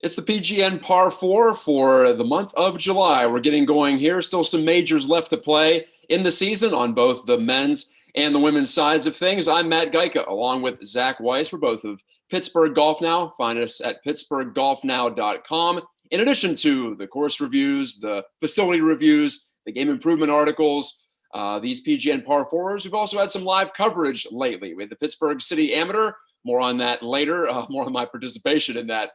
It's the PGN Par 4 for the month of July. We're getting going here. Still some majors left to play in the season on both the men's and the women's sides of things. I'm Matt Geica, along with Zach Weiss. We're both of Pittsburgh Golf Now. Find us at pittsburghgolfnow.com. In addition to the course reviews, the facility reviews, the game improvement articles, these PGN Par 4s, we've also had some live coverage lately. We had the Pittsburgh City Amateur. More on that later. More on my participation in that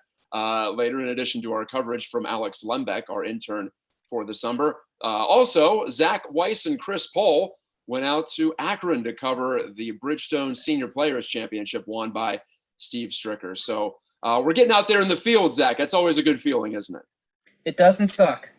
later, in addition to our coverage from Alex Lembeck, our intern for the summer. Also, Zach Weiss and Chris Pohl went out to Akron to cover the Bridgestone Senior Players Championship won by Steve Stricker. So we're getting out there in the field, Zach. That's always a good feeling, isn't it? It doesn't suck.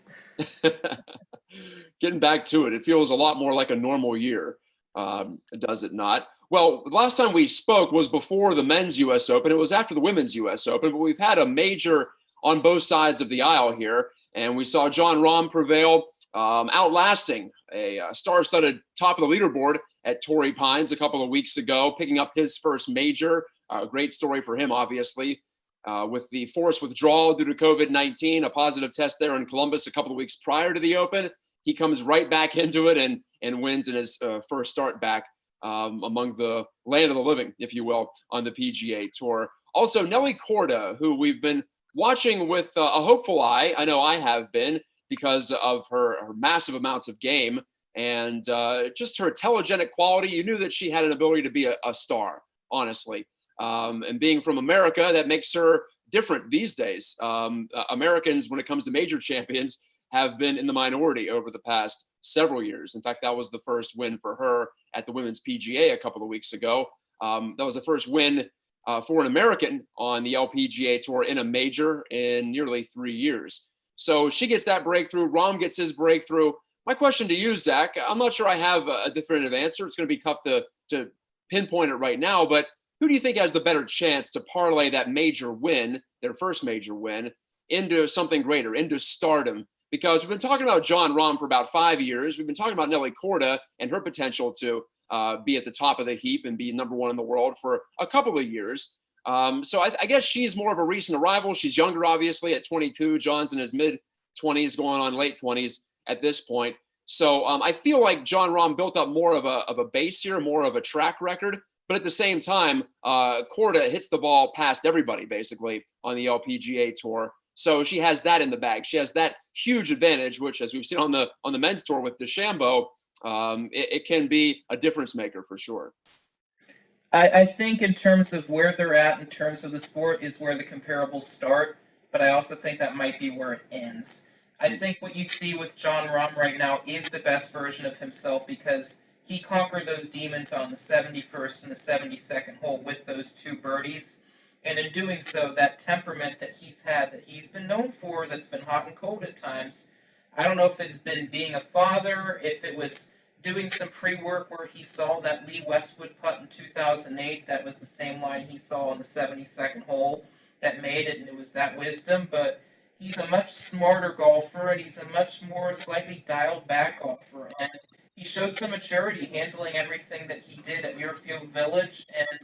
Getting back to it, it feels a lot more like a normal year, does it not? Well, the last time we spoke was before the men's U.S. Open. It was after the women's U.S. Open, but we've had a major on both sides of the aisle here, and we saw Jon Rahm prevail, outlasting a star-studded top of the leaderboard at Torrey Pines a couple of weeks ago, picking up his first major. Great story for him, obviously. With the forced withdrawal due to COVID-19, a positive test there in Columbus a couple of weeks prior to the Open, he comes right back into it and wins in his first start back among the land of the living, if you will, on the PGA Tour. Also, Nelly Korda, who we've been watching with a hopeful eye. I know I have been because of her massive amounts of game and just her telegenic quality. You knew that she had an ability to be a star, honestly. And being from America, that makes her different these days. Americans, when it comes to major champions, have been in the minority over the past several years. In fact, that was the first win for her at the Women's PGA a couple of weeks ago. That was the first win for an American on the LPGA Tour in a major in nearly 3 years. So she gets that breakthrough. Rahm gets his breakthrough. My question to you, Zach, I'm not sure I have a definitive answer. It's going to be tough to pinpoint it right now, but who do you think has the better chance to parlay that major win, their first major win, into something greater, into stardom? Because we've been talking about Jon Rahm for about 5 years. We've been talking about Nelly Korda and her potential to be at the top of the heap and be number one in the world for a couple of years. So I guess she's more of a recent arrival. She's younger, obviously, at 22. John's in his mid-20s, going on late 20s at this point. So I feel like Jon Rahm built up more of a base here, more of a track record. But at the same time, Korda hits the ball past everybody, basically, on the LPGA Tour. So she has that in the bag. She has that huge advantage, which, as we've seen on the men's tour with DeChambeau, it can be a difference maker for sure. I think in terms of where they're at, in terms of the sport, is where the comparables start. But I also think that might be where it ends. I think what you see with Jon Rahm right now is the best version of himself because he conquered those demons on the 71st and the 72nd hole with those two birdies. And in doing so, that temperament that he's had, that he's been known for, that's been hot and cold at times, I don't know if it's been being a father, if it was doing some pre-work where he saw that Lee Westwood putt in 2008, that was the same line he saw on the 72nd hole that made it, and it was that wisdom. But he's a much smarter golfer, and he's a much more slightly dialed-back golfer. And he showed some maturity handling everything that he did at Muirfield Village, and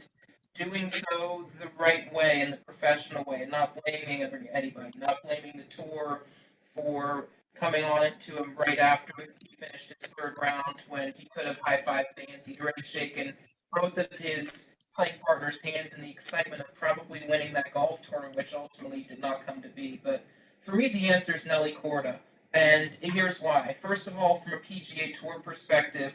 doing so the right way and the professional way, not blaming anybody, not blaming the tour for coming on it to him right after he finished his third round when he could have high-fived fans. He'd already shaken both of his playing partners' hands in the excitement of probably winning that golf tournament, which ultimately did not come to be. But for me, the answer is Nelly Korda. And here's why. First of all, from a PGA Tour perspective,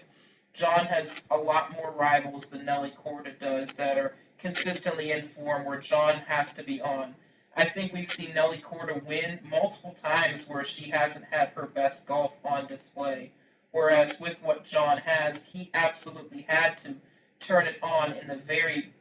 John has a lot more rivals than Nelly Korda does that are consistently in form where John has to be on. I think we've seen Nelly Korda win multiple times where she hasn't had her best golf on display. Whereas with what John has, he absolutely had to turn it on in the very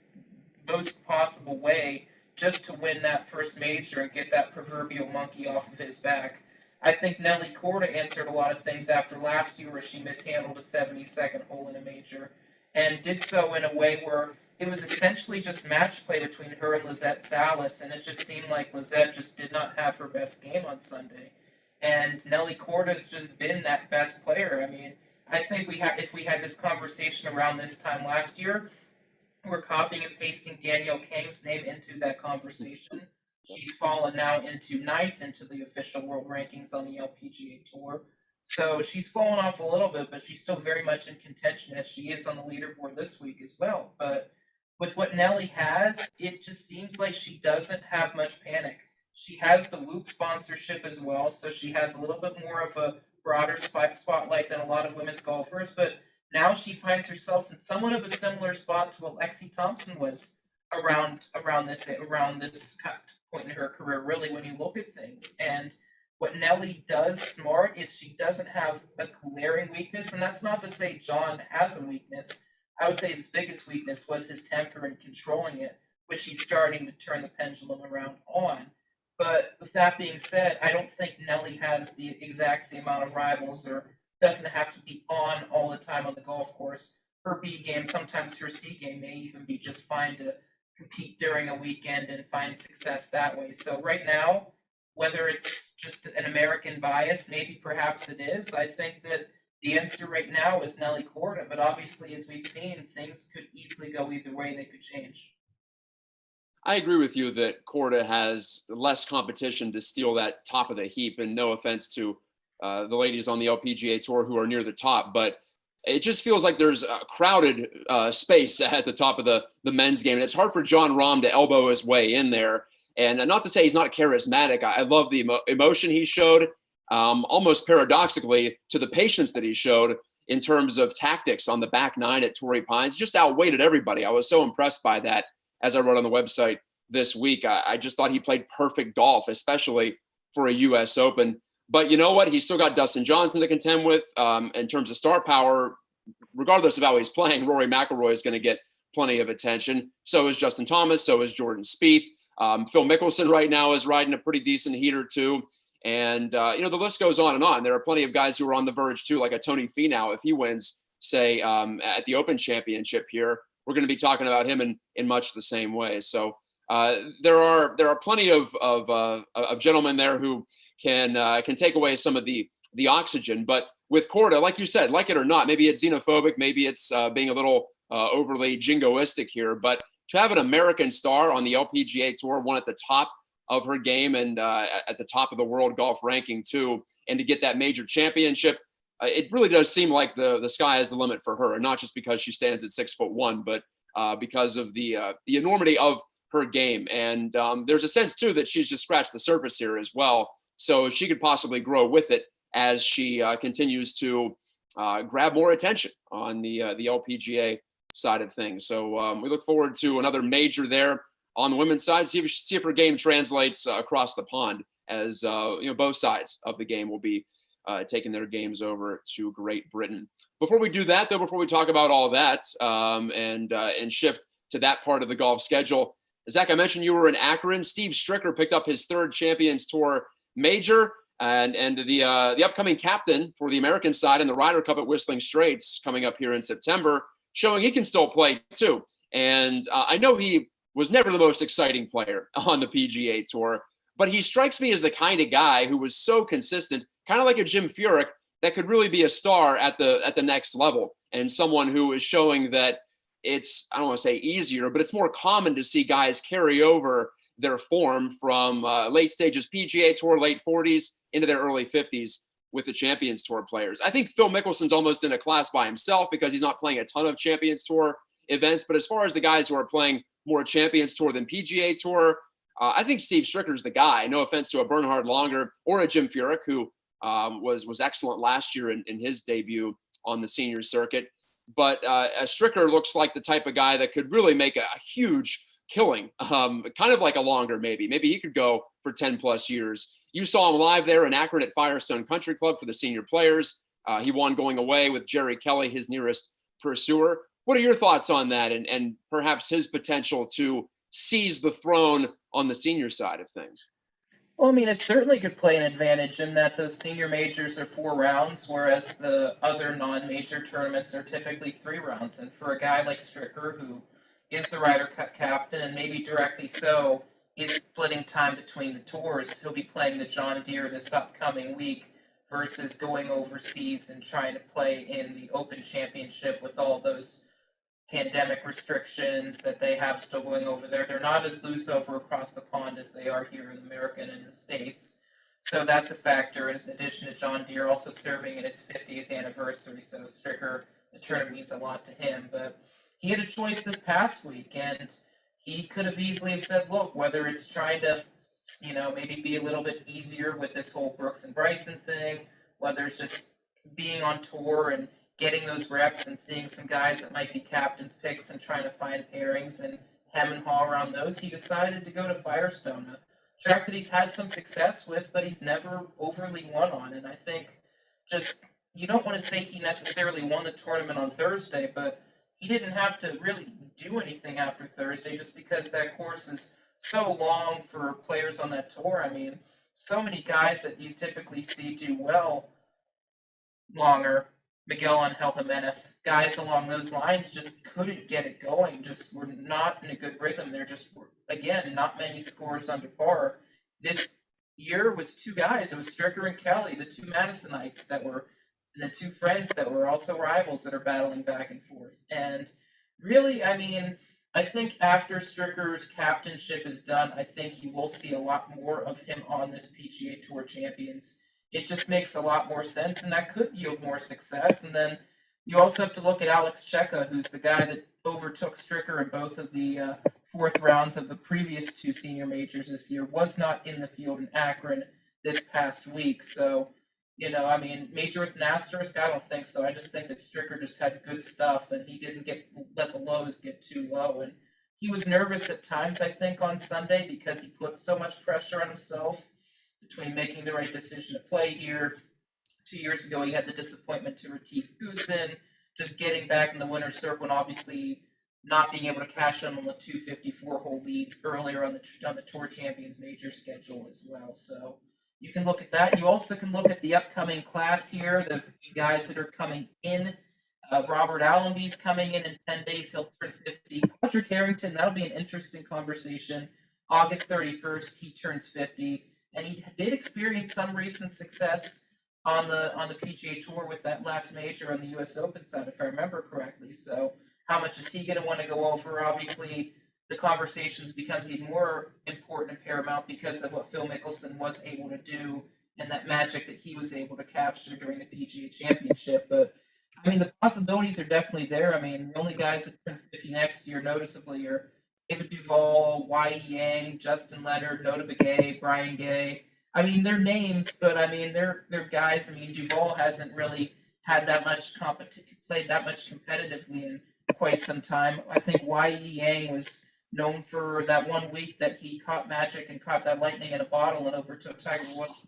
most possible way just to win that first major and get that proverbial monkey off of his back. I think Nelly Korda answered a lot of things after last year where she mishandled a 72nd hole in a major and did so in a way where it was essentially just match play between her and Lizette Salas, and it just seemed like Lizette just did not have her best game on Sunday. And Nelly Korda's just been that best player. I mean, I think if we had this conversation around this time last year, we're copying and pasting Danielle Kang's name into that conversation. She's fallen now into ninth into the official world rankings on the LPGA Tour. So she's fallen off a little bit, but she's still very much in contention as she is on the leaderboard this week as well. But with what Nelly has, it just seems like she doesn't have much panic. She has the Whoop sponsorship as well, so she has a little bit more of a broader spotlight than a lot of women's golfers. But now she finds herself in somewhat of a similar spot to what Lexi Thompson was around this point in her career, really, when you look at things. And what Nelly does smart is she doesn't have a glaring weakness, and that's not to say John has a weakness. I would say his biggest weakness was his temper and controlling it, which he's starting to turn the pendulum around on. But with that being said, I don't think Nelly has the exact same amount of rivals or doesn't have to be on all the time on the golf course. Her B game, sometimes her C game may even be just fine to compete during a weekend and find success that way. So right now, whether it's just an American bias, maybe perhaps it is, I think that the answer right now is Nelly Korda, but obviously, as we've seen, things could easily go either way. They could change. I agree with you that Korda has less competition to steal that top of the heap, and no offense to the ladies on the LPGA Tour who are near the top, but it just feels like there's a crowded space at the top of the men's game. And it's hard for Jon Rahm to elbow his way in there. And not to say he's not charismatic. I love the emotion he showed, almost paradoxically, to the patience that he showed in terms of tactics on the back nine at Torrey Pines. Just outweighed everybody. I was so impressed by that as I wrote on the website this week. I just thought he played perfect golf, especially for a U.S. Open. But you know what? He's still got Dustin Johnson to contend with in terms of star power. Regardless of how he's playing, Rory McIlroy is going to get plenty of attention. So is Justin Thomas. So is Jordan Spieth. Phil Mickelson right now is riding a pretty decent heater too. And, the list goes on and on. There are plenty of guys who are on the verge too, like a Tony Finau. If he wins, say, at the Open Championship here, we're going to be talking about him in much the same way. So there are plenty of gentlemen there who can take away some of the oxygen. But with Korda, like you said, like it or not, maybe it's xenophobic, maybe it's being a little overly jingoistic here, but to have an American star on the LPGA Tour, one at the top of her game and at the top of the world golf ranking too, and to get that major championship, it really does seem like the sky is the limit for her, and not just because she stands at 6'1", but because of the enormity of her game. And there's a sense too that she's just scratched the surface here as well. So she could possibly grow with it as she continues to grab more attention on the LPGA side of things. So we look forward to another major there on the women's side. See if her game translates across the pond, as both sides of the game will be taking their games over to Great Britain. Before we do that, though, before we talk about all that and shift to that part of the golf schedule, Zach, I mentioned you were in Akron. Steve Stricker picked up his third Champions Tour major, and the upcoming captain for the American side in the Ryder Cup at Whistling Straits coming up here in September, showing he can still play too. And I know he was never the most exciting player on the PGA Tour, but he strikes me as the kind of guy who was so consistent, kind of like a Jim Furyk, that could really be a star at the next level, and someone who is showing that it's, I don't want to say easier, but it's more common to see guys carry over their form from late stages PGA Tour, late 40s into their early 50s with the Champions Tour players. I think Phil Mickelson's almost in a class by himself because he's not playing a ton of Champions Tour events. But as far as the guys who are playing more Champions Tour than PGA Tour, I think Steve Stricker's the guy. No offense to a Bernhard Langer or a Jim Furyk, who was excellent last year in his debut on the senior circuit. But Stricker looks like the type of guy that could really make a huge killing, kind of like a Langer maybe. Maybe he could go for 10 plus years. You saw him live there in Akron at Firestone Country Club for the senior players. He won going away with Jerry Kelly, his nearest pursuer. What are your thoughts on that and perhaps his potential to seize the throne on the senior side of things? Well, I mean, it certainly could play an advantage in that those senior majors are 4 rounds, whereas the other non-major tournaments are typically 3 rounds. And for a guy like Stricker, who is the Ryder Cup captain, and maybe directly so, is splitting time between the tours, he'll be playing the John Deere this upcoming week versus going overseas and trying to play in the Open Championship with all those pandemic restrictions that they have still going over there. They're not as loose over across the pond as they are here in America and in the States. So that's a factor, in addition to John Deere also serving in its 50th anniversary. So Stricker, the tournament means a lot to him. But he had a choice this past week, and he could have easily have said, look, whether it's trying to, maybe be a little bit easier with this whole Brooks and Bryson thing, whether it's just being on tour and getting those reps and seeing some guys that might be captain's picks and trying to find pairings and hem and haw around those, he decided to go to Firestone, a track that he's had some success with, but he's never overly won on. And I think just, you don't want to say he necessarily won the tournament on Thursday, but he didn't have to really do anything after Thursday just because that course is so long for players on that tour. I mean, so many guys that you typically see do well longer, Miguel Angel Jimenez, guys along those lines just couldn't get it going, just were not in a good rhythm. There just were, again, not many scores under par. This year was two guys. It was Stricker and Kelly, the two Madisonites that were, and the two friends that were also rivals that are battling back and forth. And really, I mean, I think after Stricker's captainship is done, I think you will see a lot more of him on this PGA Tour Champions. It just makes a lot more sense, and that could yield more success. And then you also have to look at Alex Checa, who's the guy that overtook Stricker in both of the fourth rounds of the previous two senior majors this year, was not in the field in Akron this past week. So, I mean, major with an asterisk, I don't think so. I just think that Stricker just had good stuff, and he didn't let the lows get too low. And he was nervous at times, I think, on Sunday because he put so much pressure on himself between making the right decision to play here. 2 years ago, he had the disappointment to Retief Goosen, just getting back in the winner's circle, and obviously not being able to cash in on the 254-hole leads earlier on the Tour Champions major schedule as well. So you can look at that. You also can look at the upcoming class here, the guys that are coming in. Robert Allenby's coming in 10 days. He'll turn 50. Patrick Harrington, that'll be an interesting conversation. August 31st, he turns 50. And he did experience some recent success on the PGA Tour with that last major on the U.S. Open side, if I remember correctly. So how much is he going to want to go over? Obviously, the conversations becomes even more important and paramount because of what Phil Mickelson was able to do and that magic that he was able to capture during the PGA Championship. But, I mean, the possibilities are definitely there. I mean, the only guys that turn 50 next year noticeably are David Duval, Y. Yang, Justin Leonard, Nota Begay, Brian Gay. I mean, they're names, but I mean, they're guys. I mean, Duval hasn't really had that much played that much competitively in quite some time. I think Y. Yang was known for that 1 week that he caught magic and caught that lightning in a bottle and overtook Tiger Woods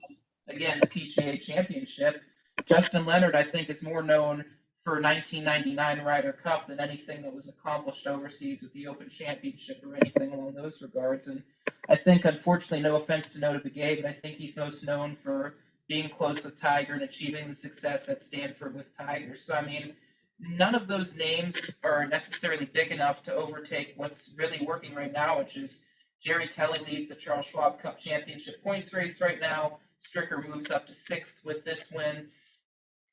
again the PGA Championship. Justin Leonard, I think, is more known for 1999 Ryder Cup than anything that was accomplished overseas with the Open Championship or anything along those regards. And I think, unfortunately, no offense to Nota Begay, but I think he's most known for being close with Tiger and achieving the success at Stanford with Tiger. So, I mean, none of those names are necessarily big enough to overtake what's really working right now, which is Jerry Kelly leads the Charles Schwab Cup Championship points race right now. Stricker moves up to 6th with this win.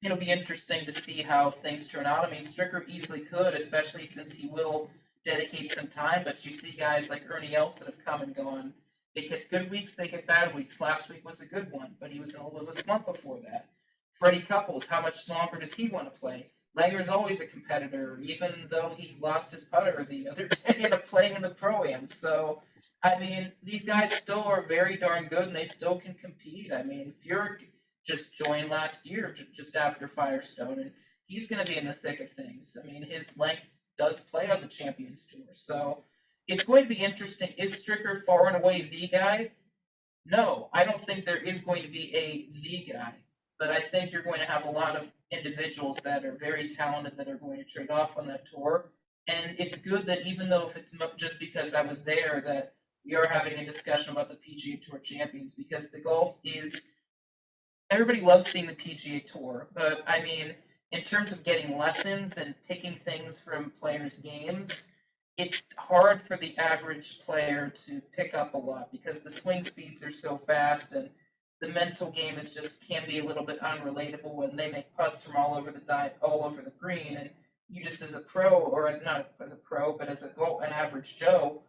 It'll be interesting to see how things turn out. I mean, Stricker easily could, especially since he will dedicate some time, but you see guys like Ernie Els that have come and gone. They get good weeks, they get bad weeks. Last week was a good one, but he was in a little bit of a slump before that. Freddie Couples, how much longer does he want to play? Langer's always a competitor, even though he lost his putter the other day in playing in the Pro-Am. So, I mean, these guys still are very darn good, and they still can compete. I mean, Furyk just joined last year, just after Firestone, and he's going to be in the thick of things. I mean, his length does play on the Champions Tour, so it's going to be interesting. Is Stricker far and away the guy? No, I don't think there is going to be a the guy, but I think you're going to have a lot of individuals that are very talented that are going to trade off on that tour. And it's good that even though if it's just because I was there, that we are having a discussion about the PGA Tour champions, because the golf is, everybody loves seeing the PGA Tour, but I mean, in terms of getting lessons and picking things from players' games, it's hard for the average player to pick up a lot because the swing speeds are so fast and the mental game is just can be a little bit unrelatable when they make putts from all over the green, and you just as a pro, or as not as a pro, but as an average Joe,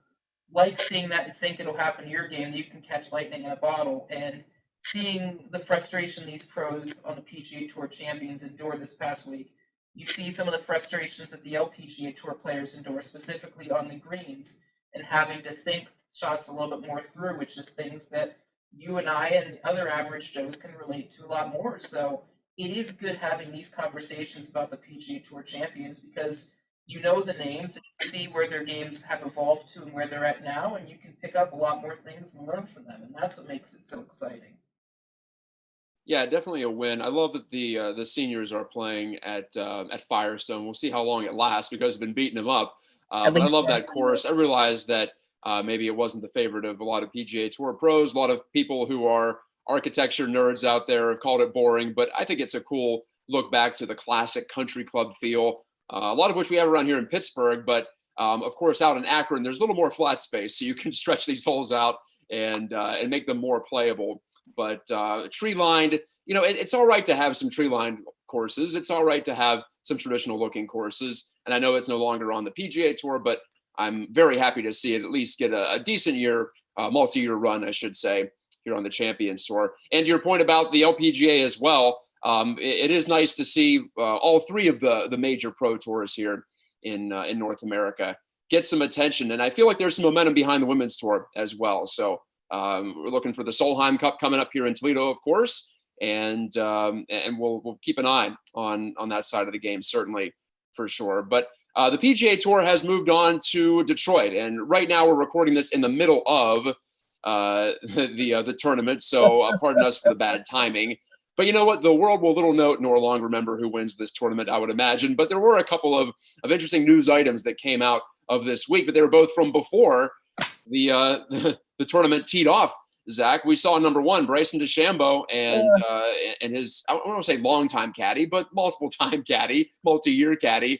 like seeing that and think it'll happen to your game, that you can catch lightning in a bottle. And seeing the frustration these pros on the PGA Tour champions endure this past week, you see some of the frustrations that the LPGA Tour players endure, specifically on the greens, and having to think shots a little bit more through, which is things that you and I and other average Joes can relate to a lot more. So it is good having these conversations about the PGA Tour champions, because you know the names, and you see where their games have evolved to and where they're at now, and you can pick up a lot more things and learn from them, and that's what makes it so exciting. Yeah, definitely a win. I love that the seniors are playing at Firestone. We'll see how long it lasts because I've been beating them up. At But I least love one. that course. I realize that maybe it wasn't the favorite of a lot of PGA Tour pros. A lot of people who are architecture nerds out there have called it boring, but I think it's a cool look back to the classic country club feel. A lot of which we have around here in Pittsburgh, but of course out in Akron, there's a little more flat space, so you can stretch these holes out and make them more playable. But tree lined, it's all right to have some tree lined courses. It's all right to have some traditional looking courses. And I know it's no longer on the PGA Tour, but I'm very happy to see it at least get a decent year, multi-year run, I should say, here on the Champions Tour. And to your point about the LPGA as well, it is nice to see all three of the major pro tours here in North America get some attention. And I feel like there's some momentum behind the women's tour as well. So we're looking for the Solheim Cup coming up here in Toledo, of course, and we'll keep an eye on that side of the game, certainly, for sure. But the PGA Tour has moved on to Detroit, and right now we're recording this in the middle of the tournament, so pardon us for the bad timing. But you know what? The world will little note nor long remember who wins this tournament, I would imagine. But there were a couple of interesting news items that came out of this week, but they were both from before the tournament teed off. Zach, we saw number one, Bryson DeChambeau, and his, I don't want to say longtime caddy, but multiple time caddy, multi-year caddy,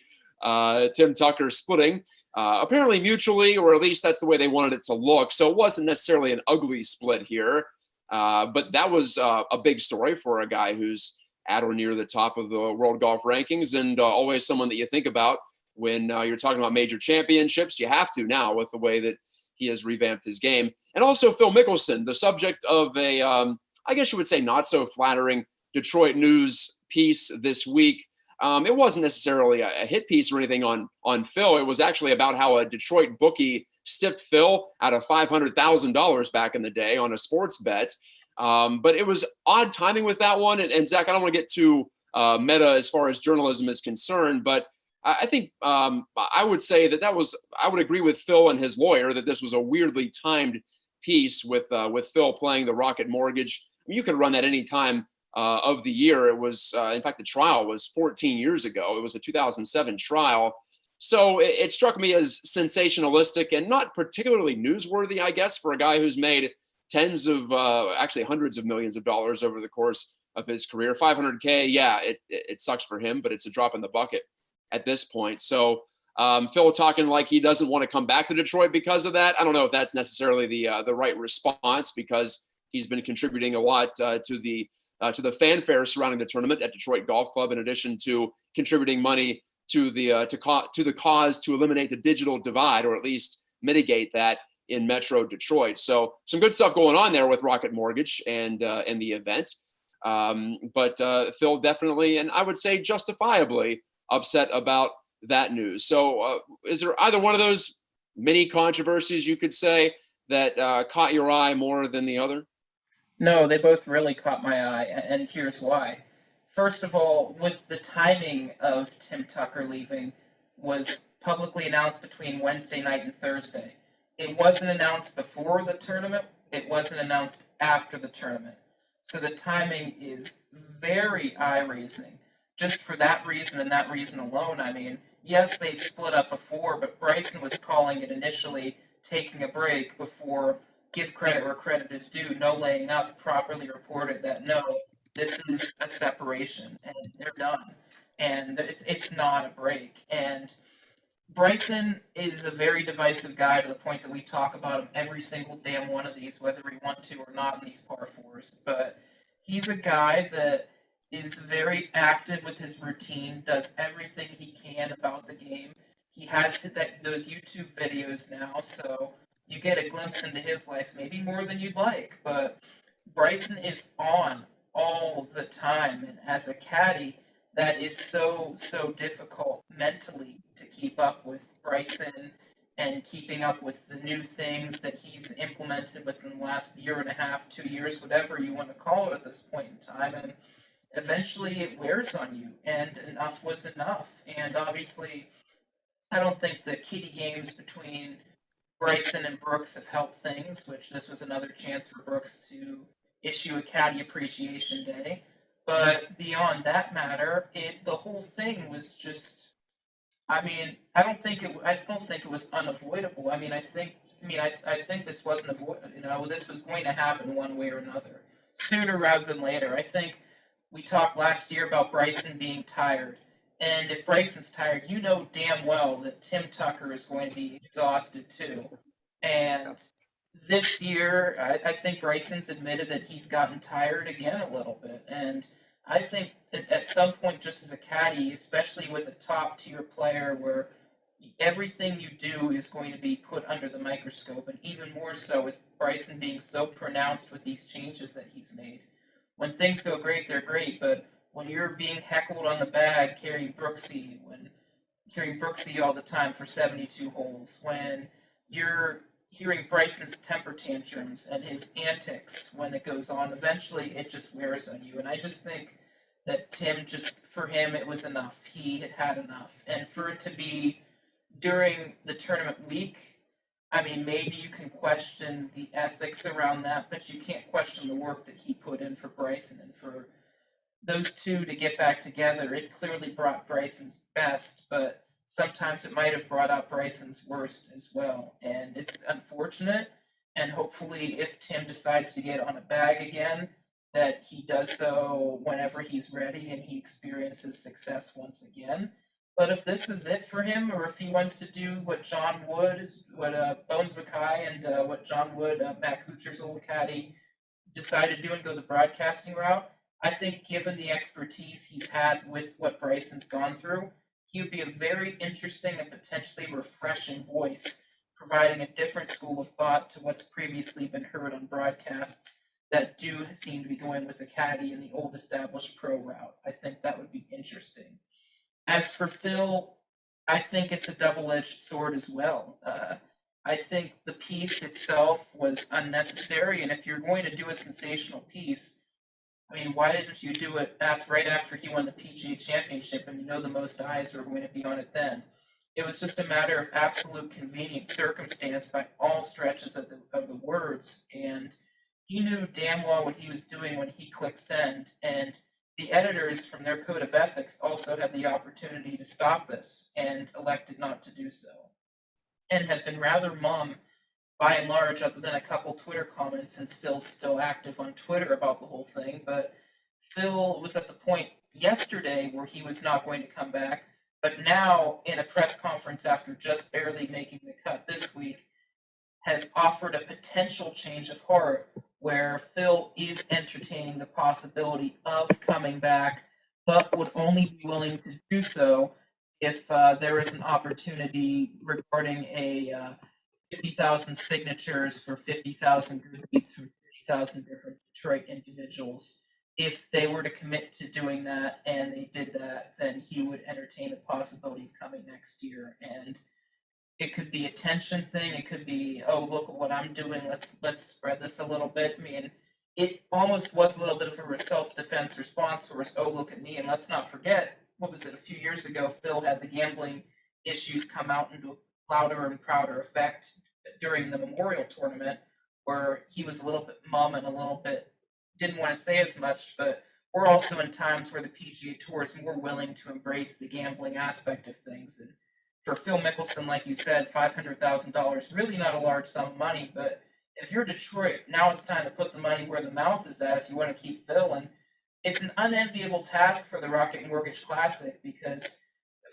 Tim Tucker, splitting, apparently mutually, or at least that's the way they wanted it to look. So it wasn't necessarily an ugly split here, but that was a big story for a guy who's at or near the top of the world golf rankings, and always someone that you think about when you're talking about major championships. You have to now, with the way that he has revamped his game. And also Phil Mickelson, the subject of a, I guess you would say, not so flattering Detroit news piece this week. It wasn't necessarily a hit piece or anything on Phil. It was actually about how a Detroit bookie stiffed Phil out of $500,000 back in the day on a sports bet. But it was odd timing with that one. And Zach, I don't want to get too meta as far as journalism is concerned, but I think I would say I would agree with Phil and his lawyer that this was a weirdly timed piece with Phil playing the Rocket Mortgage. I mean, you could run that any time of the year. It was, in fact, the trial was 14 years ago. It was a 2007 trial. So it struck me as sensationalistic and not particularly newsworthy, I guess, for a guy who's made tens of, actually hundreds of millions of dollars over the course of his career. 500K, yeah, it sucks for him, but it's a drop in the bucket at this point. So Phil talking like he doesn't want to come back to Detroit because of that. I don't know if that's necessarily the right response, because he's been contributing a lot to the fanfare surrounding the tournament at Detroit Golf Club, in addition to contributing money to the cause to eliminate the digital divide, or at least mitigate that in Metro Detroit. So some good stuff going on there with Rocket Mortgage and the event. But Phil definitely, and I would say justifiably, upset about that news. So is there either one of those mini controversies, you could say, that caught your eye more than the other? No, they both really caught my eye, and here's why. First of all, with the timing of Tim Tucker leaving was publicly announced between Wednesday night and Thursday. It wasn't announced before the tournament, it wasn't announced after the tournament. So the timing is very eye-raising. Just for that reason and that reason alone, I mean, yes, they've split up before, but Bryson was calling it initially taking a break before, give credit where credit is due, no laying up, properly reported that no, this is a separation and they're done. And it's not a break. And Bryson is a very divisive guy, to the point that we talk about him every single damn one of these, whether we want to or not, in these par fours. But he's a guy that is very active with his routine, does everything he can about the game. He has those YouTube videos now, so you get a glimpse into his life, maybe more than you'd like. But Bryson is on all the time, and as a caddy, that is so difficult mentally to keep up with Bryson and keeping up with the new things that he's implemented within the last year and a half, 2 years, whatever you want to call it at this point in time. And eventually it wears on you, and enough was enough. And obviously, I don't think the kiddie games between Bryson and Brooks have helped things, which this was another chance for Brooks to issue a caddy appreciation day. But beyond that matter, the whole thing was just. I mean, I don't think it was unavoidable. I think this wasn't this was going to happen one way or another, sooner rather than later. I think we talked last year about Bryson being tired. And if Bryson's tired, you know damn well that Tim Tucker is going to be exhausted too. And this year, I think Bryson's admitted that he's gotten tired again a little bit. And I think at some point, just as a caddy, especially with a top tier player where everything you do is going to be put under the microscope, and even more so with Bryson being so pronounced with these changes that he's made. When things go great, they're great, but when you're being heckled on the bag carrying Brooksy all the time for 72 holes, when you're hearing Bryson's temper tantrums and his antics when it goes on, eventually it just wears on you. And I just think that for him, it was enough. He had had enough. And for it to be during the tournament week, I mean, maybe you can question the ethics around that, but you can't question the work that he put in for Bryson. And for those two to get back together, it clearly brought Bryson's best, but sometimes it might have brought out Bryson's worst as well. And it's unfortunate, and hopefully if Tim decides to get on a bag again, that he does so whenever he's ready and he experiences success once again. But if this is it for him, or if he wants to do what Bones Mackay and what John Wood, Matt Kuchar's old caddy, decided to do and go the broadcasting route, I think given the expertise he's had with what Bryson's gone through, he would be a very interesting and potentially refreshing voice, providing a different school of thought to what's previously been heard on broadcasts that do seem to be going with the caddy in the old established pro route. I think that would be interesting. As for Phil, I think it's a double-edged sword as well. I think the piece itself was unnecessary, and if you're going to do a sensational piece, I mean, why didn't you do it right after he won the PGA Championship and you know the most eyes were going to be on it then? It was just a matter of absolute convenient circumstance by all stretches of the words, and he knew damn well what he was doing when he clicked send, and the editors from their code of ethics also had the opportunity to stop this and elected not to do so, and have been rather mum by and large, other than a couple Twitter comments, since Phil's still active on Twitter about the whole thing. But Phil was at the point yesterday where he was not going to come back, but now in a press conference after just barely making the cut this week, has offered a potential change of heart where Phil is entertaining the possibility of coming back, but would only be willing to do so if there is an opportunity regarding a 50,000 signatures for 50,000 good beats from 50,000 different Detroit individuals. If they were to commit to doing that and they did that, then he would entertain the possibility of coming next year. And it could be a tension thing. It could be, oh, look at what I'm doing. Let's spread this a little bit. I mean, it almost was a little bit of a self-defense response for us. Oh, look at me. And let's not forget, what was it, a few years ago, Phil had the gambling issues come out into louder and prouder effect during the Memorial Tournament, where he was a little bit mum and a little bit didn't want to say as much, but we're also in times where the PGA Tour is more willing to embrace the gambling aspect of things. And for Phil Mickelson, like you said, $500,000, really not a large sum of money, but if you're Detroit, now it's time to put the money where the mouth is at if you want to keep Phil. And it's an unenviable task for the Rocket Mortgage Classic because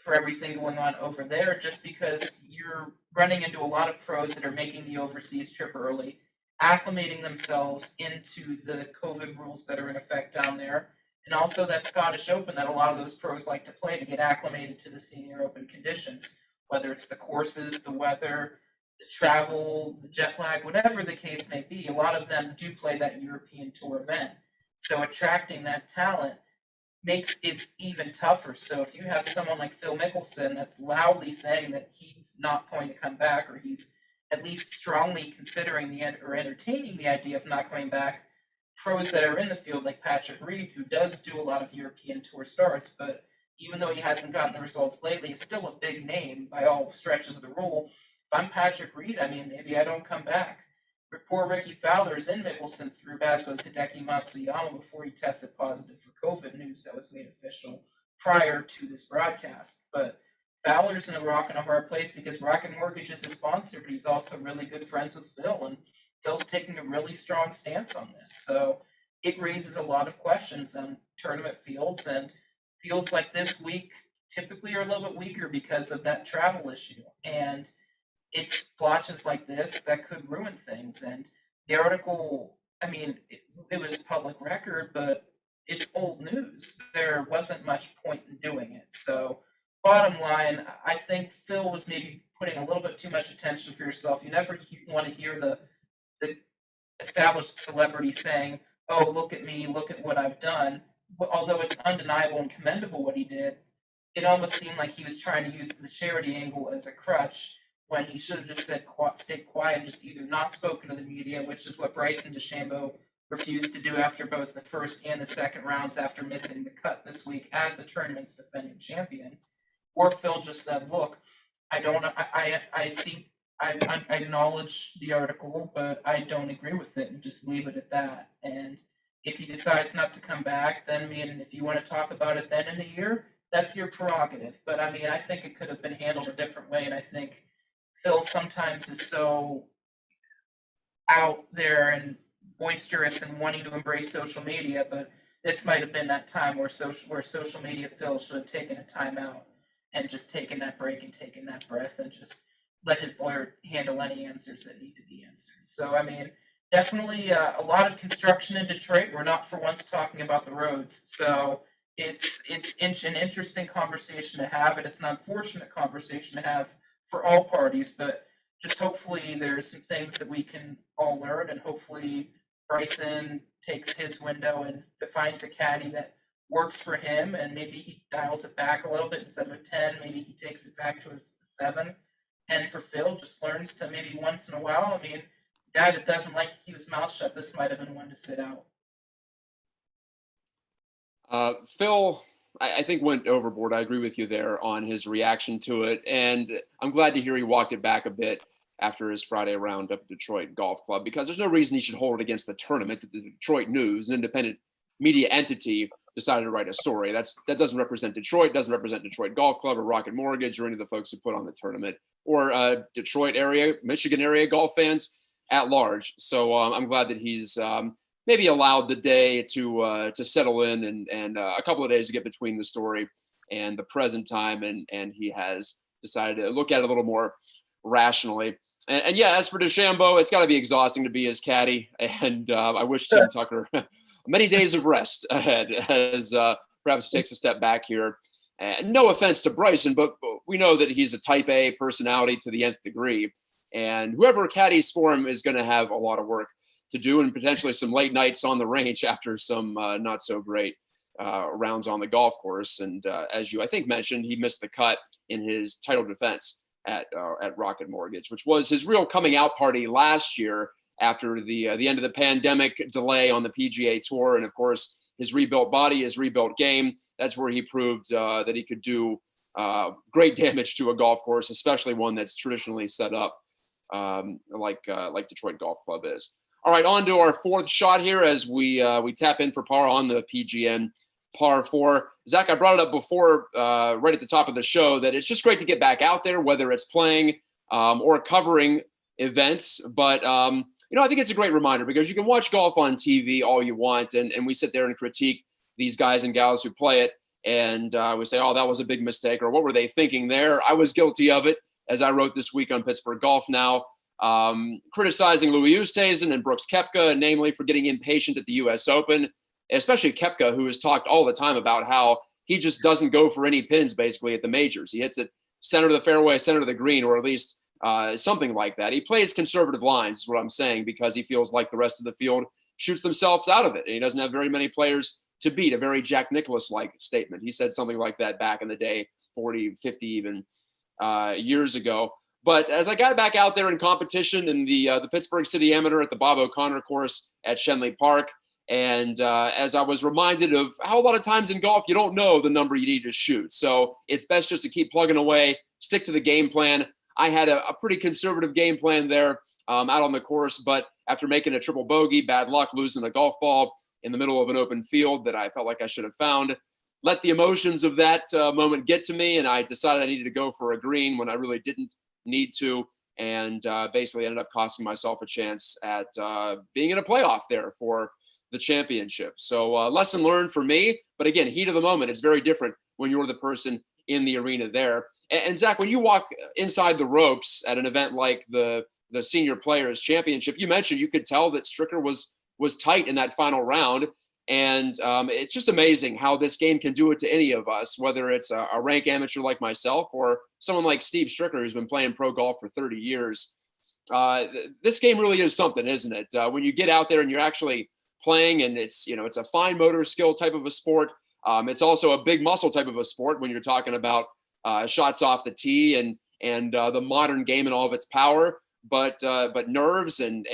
for everything going on over there, just because you're running into a lot of pros that are making the overseas trip early, acclimating themselves into the COVID rules that are in effect down there, and also that Scottish Open that a lot of those pros like to play to get acclimated to the Senior Open conditions, whether it's the courses, the weather, the travel, the jet lag, whatever the case may be. A lot of them do play that European Tour event. So attracting that talent makes it even tougher. So if you have someone like Phil Mickelson that's loudly saying that he's not going to come back, or he's at least strongly considering or entertaining the idea of not coming back, pros that are in the field like Patrick Reed, who does do a lot of European Tour starts, but even though he hasn't gotten the results lately, is still a big name by all stretches of the rule. If I'm Patrick Reed, I mean, maybe I don't come back. Poor Ricky Fowler's in Mickelson through Vasquez Hideki Matsuyama before he tested positive for COVID, news that was made official prior to this broadcast. But Fowler's in a rock and a hard place because Rocket Mortgage is his sponsor, but he's also really good friends with Phil, and Phil's taking a really strong stance on this. So it raises a lot of questions on tournament fields, and fields like this week typically are a little bit weaker because of that travel issue. And it's splotches like this that could ruin things. And the article, I mean, it was public record, but it's old news. There wasn't much point in doing it. So bottom line, I think Phil was maybe putting a little bit too much attention for yourself. You never want to hear the established celebrity saying, oh, look at me, look at what I've done. Although it's undeniable and commendable what he did, it almost seemed like he was trying to use the charity angle as a crutch when he should have just said, stayed quiet and just either not spoken to the media, which is what Bryson DeChambeau refused to do after both the first and the second rounds after missing the cut this week as the tournament's defending champion. Or Phil just said, look, I acknowledge the article, but I don't agree with it, and just leave it at that. And if he decides not to come back, then if you want to talk about it then in a year, that's your prerogative. But I think it could have been handled a different way, and I think Phil sometimes is so out there and boisterous and wanting to embrace social media, but this might have been that time where social media Phil should have taken a timeout and just taken that break and taken that breath and just let his lawyer handle any answers that need to be answered. So, definitely a lot of construction in Detroit. We're not for once talking about the roads. So it's an interesting conversation to have, and it's an unfortunate conversation to have for all parties, but just hopefully there's some things that we can all learn, and hopefully Bryson takes his window and defines a caddy that works for him, and maybe he dials it back a little bit. Instead of a 10, maybe he takes it back to a 7. And for Phil, just learns to maybe once in a while, guy that doesn't like to keep his mouth shut, this might have been one to sit out. Phil, I think went overboard. I agree with you there on his reaction to it. And I'm glad to hear he walked it back a bit after his Friday round up at Detroit Golf Club, because there's no reason he should hold it against the tournament. The Detroit News, an independent media entity, decided to write a story. That doesn't represent Detroit, doesn't represent Detroit Golf Club or Rocket Mortgage or any of the folks who put on the tournament, or Detroit area, Michigan area golf fans at large. So I'm glad that he's maybe allowed the day to settle in and a couple of days to get between the story and the present time, and he has decided to look at it a little more rationally. And yeah, as for DeChambeau, it's got to be exhausting to be his caddy, and I wish Tim Tucker many days of rest ahead as perhaps takes a step back here. And no offense to Bryson, but we know that he's a type A personality to the nth degree, and whoever caddies for him is going to have a lot of work to do, and potentially some late nights on the range after some not so great rounds on the golf course. And as you, I think, mentioned, he missed the cut in his title defense at Rocket Mortgage, which was his real coming out party last year after the end of the pandemic delay on the PGA Tour. And of course, his rebuilt body, his rebuilt game, that's where he proved that he could do great damage to a golf course, especially one that's traditionally set up like Detroit Golf Club is. All right, on to our fourth shot here as we tap in for par on the PGN par 4. Zach, I brought it up before, right at the top of the show, that it's just great to get back out there, whether it's playing or covering events. But, I think it's a great reminder, because you can watch golf on TV all you want, and we sit there and critique these guys and gals who play it, and we say, oh, that was a big mistake, or what were they thinking there? I was guilty of it, as I wrote this week on Pittsburgh Golf Now, criticizing Louis Oosthuizen and Brooks Koepka, namely for getting impatient at the U.S. Open. especially Koepka, who has talked all the time about how he just doesn't go for any pins basically at the majors. He hits it center of the fairway, center of the green, or at least something like that. He plays conservative lines, is what I'm saying, because he feels like the rest of the field shoots themselves out of it, and he doesn't have very many players to beat. A very Jack Nicklaus-like statement. He said something like that back in the day, 40, 50 even years ago. But as I got back out there in competition in the Pittsburgh City Amateur at the Bob O'Connor course at Shenley Park, and as I was reminded of how a lot of times in golf, you don't know the number you need to shoot. So it's best just to keep plugging away, stick to the game plan. I had a pretty conservative game plan there out on the course, but after making a triple bogey, bad luck, losing a golf ball in the middle of an open field that I felt like I should have found, let the emotions of that moment get to me, and I decided I needed to go for a green when I really didn't need to, and basically ended up costing myself a chance at being in a playoff there for the championship. So lesson learned for me, but again, heat of the moment, it's very different when you're the person in the arena there. And Zach, when you walk inside the ropes at an event like the Senior Players Championship, you mentioned you could tell that Stricker was tight in that final round. And it's just amazing how this game can do it to any of us, whether it's a rank amateur like myself or someone like Steve Stricker, who's been playing pro golf for 30 years. This game really is something, isn't it? When you get out there and you're actually playing, and it's a fine motor skill type of a sport. It's also a big muscle type of a sport when you're talking about shots off the tee and the modern game and all of its power. But nerves and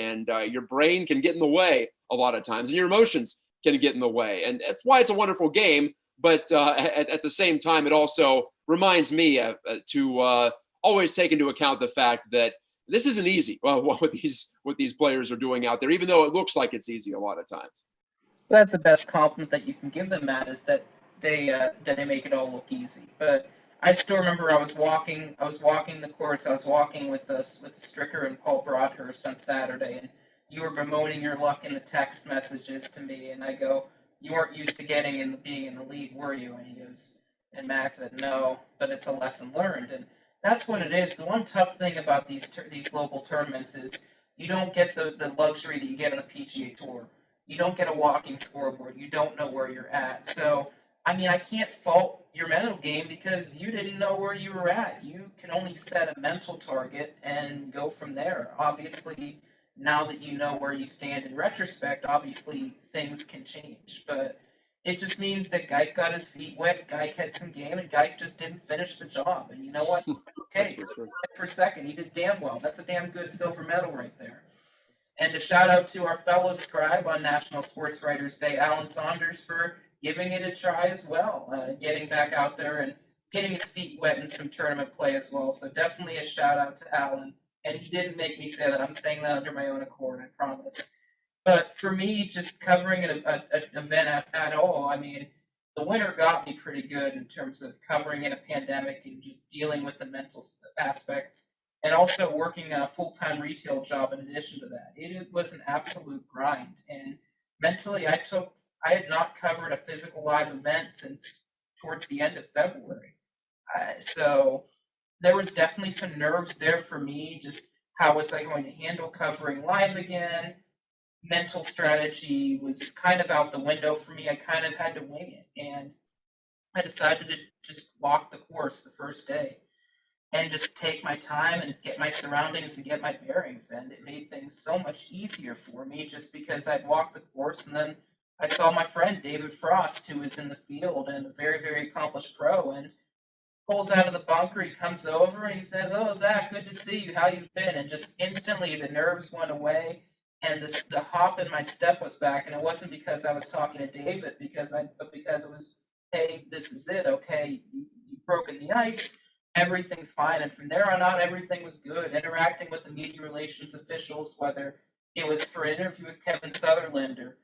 your brain can get in the way a lot of times, and your emotions can get in the way. And that's why it's a wonderful game. But at the same time, it also reminds me to always take into account the fact that this isn't easy. What these players are doing out there, even though it looks like it's easy a lot of times. That's the best compliment that you can give them, Matt, is that they make it all look easy. But I still remember I was walking the course. I was walking with Stricker and Paul Broadhurst on Saturday, and you were bemoaning your luck in the text messages to me, and I go, "You weren't used to being in the lead, were you?" And he goes, and Matt said, "No, but it's a lesson learned." And that's what it is. The one tough thing about these local tournaments is you don't get the luxury that you get on the PGA Tour. You don't get a walking scoreboard. You don't know where you're at. So, I mean, I can't fault your mental game because you didn't know where you were at. You can only set a mental target and go from there. Obviously, now that you know where you stand in retrospect, obviously things can change. But it just means that Geik got his feet wet, Geik had some game, and Geik just didn't finish the job. And you know what? Okay, for sure. for second, he did damn well. That's a damn good silver medal right there. And a shout out to our fellow scribe on National Sports Writers Day, Alan Saunders, for giving it a try as well, getting back out there and getting his feet wet in some tournament play as well. So definitely a shout out to Alan. And he didn't make me say that. I'm saying that under my own accord, I promise. But for me, just covering an event at all, I mean, the winter got me pretty good in terms of covering in a pandemic and just dealing with the mental aspects, and also working a full-time retail job in addition to that. It was an absolute grind, and mentally, I had not covered a physical live event since towards the end of February. So there was definitely some nerves there for me. Just how was I going to handle covering live again? Mental strategy was kind of out the window for me. I kind of had to wing it, and I decided to just walk the course the first day and just take my time and get my surroundings and get my bearings. And it made things so much easier for me just because I'd walked the course, and then I saw my friend David Frost, who is in the field and a very, very accomplished pro, and pulls out of the bunker. He comes over and he says, "Oh, Zach, good to see you. How you been?" And just instantly the nerves went away, and the hop in my step was back. And it wasn't because I was talking to David, but because it was, "Hey, this is it. Okay, you've broken the ice. Everything's fine." And from there on out, everything was good. Interacting with the media relations officials, whether it was for an interview with Kevin Sutherland or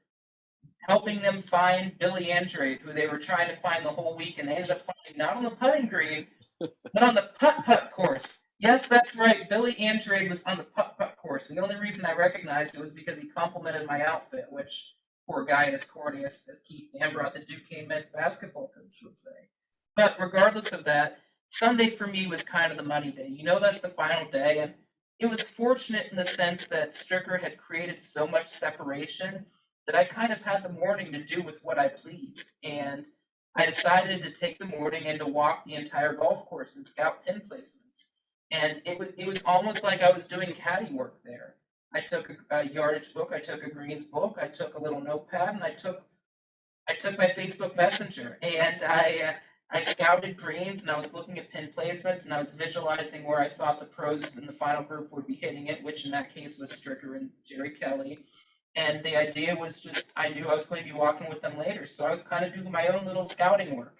helping them find Billy Andrade, who they were trying to find the whole week, and they ended up finding not on the putting green, but on the putt-putt course. Yes, that's right. Billy Andrade was on the putt-putt course. And the only reason I recognized it was because he complimented my outfit, which, poor guy in his corny, as Keith Ambrose, the Duquesne men's basketball coach, would say. But regardless of that, Sunday for me was kind of the money day. You know, that's the final day, and it was fortunate in the sense that Stricker had created so much separation that I kind of had the morning to do with what I pleased. And I decided to take the morning and to walk the entire golf course and scout pin placements. And it was almost like I was doing caddy work there. I took a yardage book, I took a greens book, I took a little notepad, and I took my Facebook Messenger, and I scouted greens, and I was looking at pin placements, and I was visualizing where I thought the pros in the final group would be hitting it, which in that case was Stricker and Jerry Kelly. And the idea was just I knew I was going to be walking with them later, so I was kind of doing my own little scouting work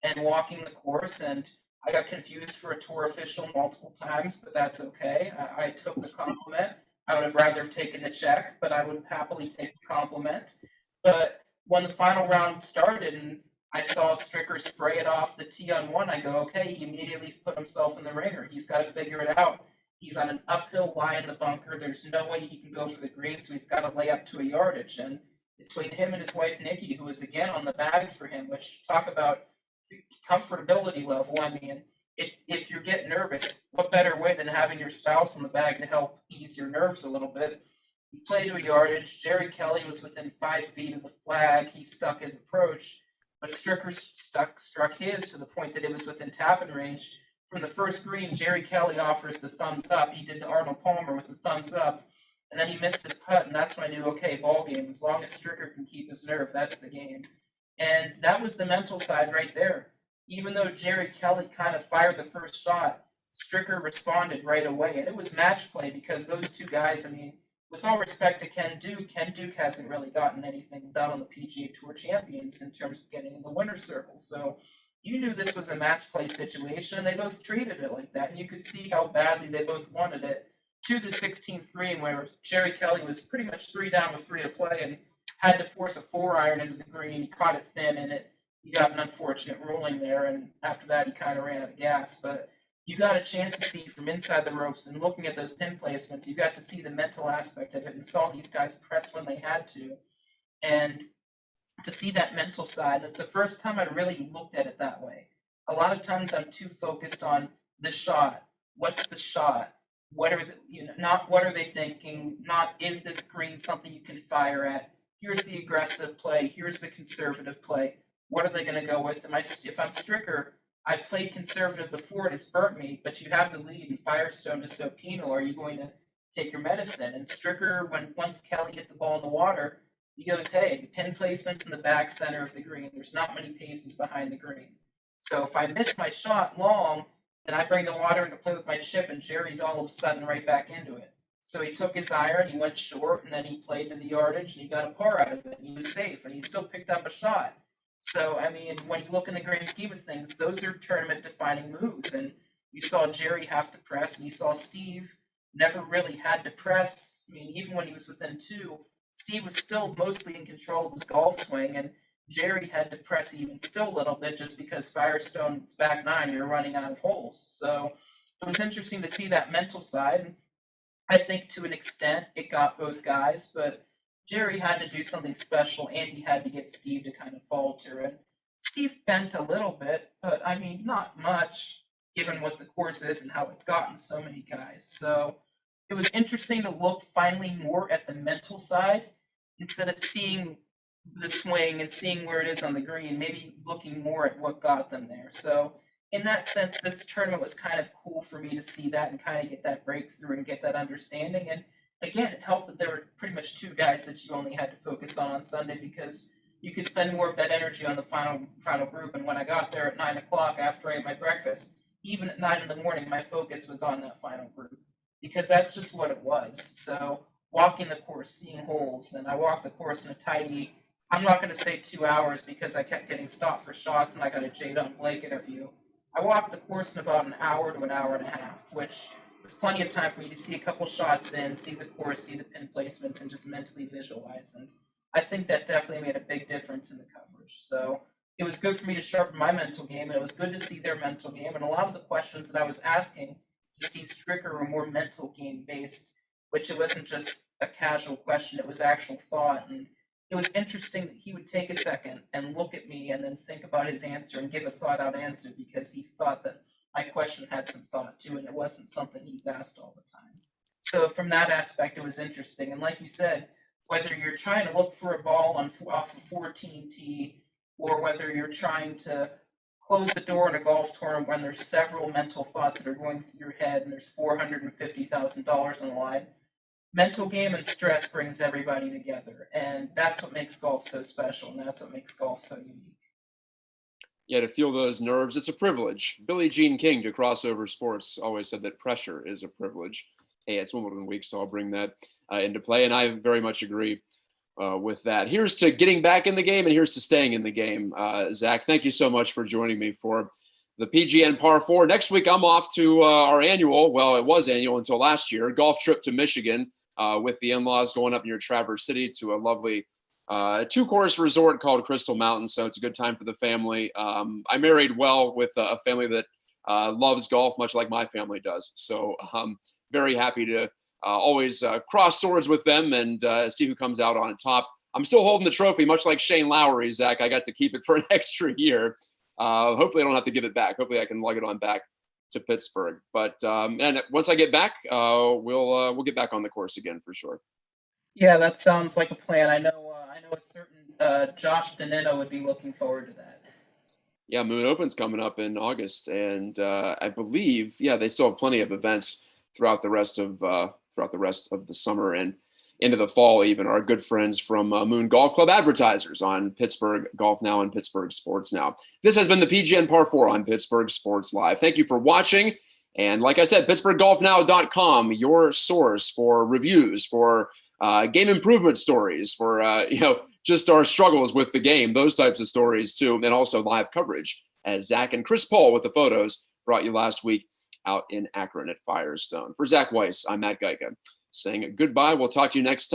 and walking the course. And I got confused for a tour official multiple times, but that's okay. I took the compliment. I would have rather have taken the check, but I would happily take the compliment. But when the final round started and I saw Stricker spray it off the tee on one, I go, okay, he immediately put himself in the ringer. He's got to figure it out. He's on an uphill lie in the bunker. There's no way he can go for the green, so he's got to lay up to a yardage. And between him and his wife Nikki, who was again on the bag for him, which talk about comfortability level. I mean, if you get nervous, what better way than having your spouse on the bag to help ease your nerves a little bit? He played to a yardage. Jerry Kelly was within 5 feet of the flag. He stuck his approach, but Stricker struck his to the point that it was within tapping range. From the first green, Jerry Kelly offers the thumbs up. He did to Arnold Palmer with the thumbs up, and then he missed his putt, and that's when I knew, okay, ball game. As long as Stricker can keep his nerve, that's the game. And that was the mental side right there. Even though Jerry Kelly kind of fired the first shot, Stricker responded right away, and it was match play because those two guys, I mean, with all respect to Ken Duke hasn't really gotten anything done on the PGA Tour Champions in terms of getting in the winner's circle. So you knew this was a match play situation, and they both treated it like that. And you could see how badly they both wanted it to the 16th green, where Jerry Kelly was pretty much 3 down with 3 to play and had to force a 4-iron into the green. He caught it thin, and he got an unfortunate ruling there. And after that, he kind of ran out of gas. But you got a chance to see from inside the ropes and looking at those pin placements, you got to see the mental aspect of it and saw these guys press when they had to. And to see that mental side, it's the first time I really looked at it that way. A lot of times I'm too focused on the shot. What's the shot? What are not what are they thinking? Not is this green something you can fire at? Here's the aggressive play. Here's the conservative play. What are they going to go with? If I'm Stricker, I've played conservative before and it's burnt me, but you have the lead and Firestone is so penal. Are you going to take your medicine? And Stricker, once Kelly hit the ball in the water, he goes, hey, the pin placement's in the back center of the green. There's not many paces behind the green. So if I miss my shot long, then I bring the water in to play with my chip, and Jerry's all of a sudden right back into it. So he took his iron, he went short, and then he played to the yardage, and he got a par out of it. And he was safe, and he still picked up a shot. So, I mean, when you look in the grand scheme of things, those are tournament-defining moves. And you saw Jerry have to press, and you saw Steve never really had to press. I mean, even when he was within 2, Steve was still mostly in control of his golf swing, and Jerry had to press even still a little bit just because Firestone's back 9, you're running out of holes. So it was interesting to see that mental side. And I think to an extent it got both guys, but Jerry had to do something special, and he had to get Steve to kind of falter. And Steve bent a little bit, but I mean, not much, given what the course is and how it's gotten so many guys. So it was interesting to look finally more at the mental side instead of seeing the swing and seeing where it is on the green, maybe looking more at what got them there. So in that sense, this tournament was kind of cool for me to see that and kind of get that breakthrough and get that understanding. And again, it helped that there were pretty much 2 guys that you only had to focus on Sunday because you could spend more of that energy on the final group. And when I got there at 9 o'clock after I ate my breakfast, even at 9 in the morning, my focus was on that final group because that's just what it was. So walking the course, seeing holes, and I walked the course in a tidy, I'm not going to say 2 hours because I kept getting stopped for shots and I got a Jadon Blake interview. I walked the course in about an hour to an hour and a half, which was plenty of time for me to see a couple shots in, see the course, see the pin placements, and just mentally visualize. And I think that definitely made a big difference in the coverage. So it was good for me to sharpen my mental game, and it was good to see their mental game. And a lot of the questions that I was asking to Steve Stricker were more mental game based, which it wasn't just a casual question, it was actual thought. And it was interesting that he would take a second and look at me and then think about his answer and give a thought out answer because he thought that my question had some thought to it and it wasn't something he's asked all the time. So from that aspect, it was interesting. And like you said, whether you're trying to look for a ball off a 14 tee, or whether you're trying to close the door in a golf tournament when there's several mental thoughts that are going through your head and there's $450,000 on the line. Mental game and stress brings everybody together, and that's what makes golf so special, and that's what makes golf so unique. Yeah, to feel those nerves, it's a privilege. Billie Jean King to Crossover Sports always said that pressure is a privilege. Hey, it's Wimbledon week, so I'll bring that into play, and I very much agree with that. Here's to getting back in the game, and here's to staying in the game. Zach, thank you so much for joining me for the PGN Par 4. Next week, I'm off to our annual, well, it was annual until last year, golf trip to Michigan with the in-laws, going up near Traverse City to a lovely two-course resort called Crystal Mountain. So it's a good time for the family. I married well with a family that loves golf, much like my family does. So I'm very happy to always cross swords with them and see who comes out on top. I'm still holding the trophy, much like Shane Lowry, Zach. I got to keep it for an extra year. Hopefully I don't have to give it back. Hopefully I can lug it on back to Pittsburgh. But and once I get back, we'll get back on the course again for sure. Yeah, that sounds like a plan. I know a certain Josh Danino would be looking forward to that. Yeah, Moon Open's coming up in August, and I believe, yeah, they still have plenty of events throughout the rest of the summer and into the fall. Even our good friends from Moon Golf Club advertisers on Pittsburgh Golf Now and Pittsburgh Sports Now. This has been the PGN Par 4 on Pittsburgh Sports Live. Thank you for watching. And like I said, PittsburghGolfNow.com, your source for reviews, for game improvement stories, for just our struggles with the game, those types of stories too, and also live coverage, as Zach and Chris Paul with the photos brought you last week out in Akron at Firestone. For Zach Weiss, I'm Matt Geica saying goodbye. We'll talk to you next time.